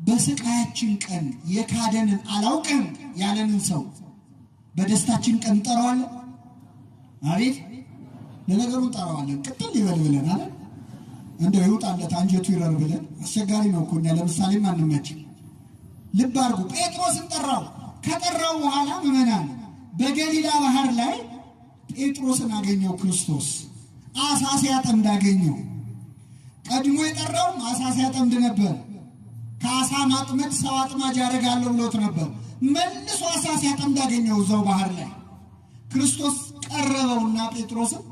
Speaker 1: በስቃያችን ቀን የካደንን አላውቅም ያለንን ሰው በደስታችን ቀን እንጠራዋለን? አቤት ለነገሩ እንጠራዋለን። ቅጥል ይበል ብለን አለ እንደው ይውጣለት አንጀቱ ይረር ብለን። አስቸጋሪ ነው እኮ እኛ ለምሳሌ ማንመች። ልብ አድርጉ፣ ጴጥሮስን ጠራው። ከጠራው በኋላ ምዕመናን በገሊላ ባህር ላይ ጴጥሮስን አገኘው ክርስቶስ። አሳ ሲያጠምድ አገኘው። ቀድሞ የጠራውም አሳ ሲያጠምድ ነበር። ከአሳ ማጥመድ ሰው አጥማጅ ያደርጋለሁ ብሎት ነበር። መልሶ አሳ ሲያጠምድ አገኘው እዛው ባህር ላይ። ክርስቶስ ቀረበውና ጴጥሮስን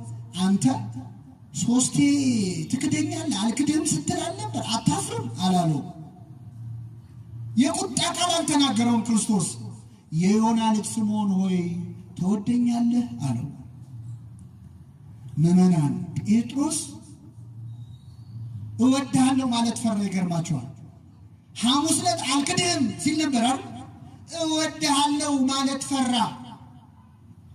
Speaker 1: አንተ ሶስቴ ትክደኛለህ አልክድህም ስትል አልነበር? አታፍርም አላለው። የቁጣ ቃል አልተናገረውም ክርስቶስ። የዮና ልጅ ስምዖን ሆይ ትወደኛለህ አለው። ምዕመናን ጴጥሮስ እወድሃለሁ ማለት ፈራ። ይገርማቸዋል። ሐሙስ ዕለት አልክድህም ሲል ነበር አይደል? እወድሃለሁ ማለት ፈራ።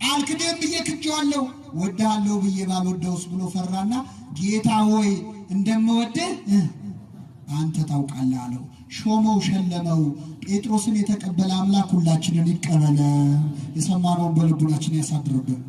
Speaker 1: አልክድህም ብዬ ክጄዋለሁ፣ እወድሃለሁ ብዬ ባልወደውስ ብሎ ፈራና ጌታ ሆይ እንደምወድህ አንተ ታውቃለህ አለው። ሾመው፣ ሸለመው። ጴጥሮስን የተቀበለ አምላክ ሁላችንን ይቀበለ። የሰማነውን በልቡናችን ያሳድርብን።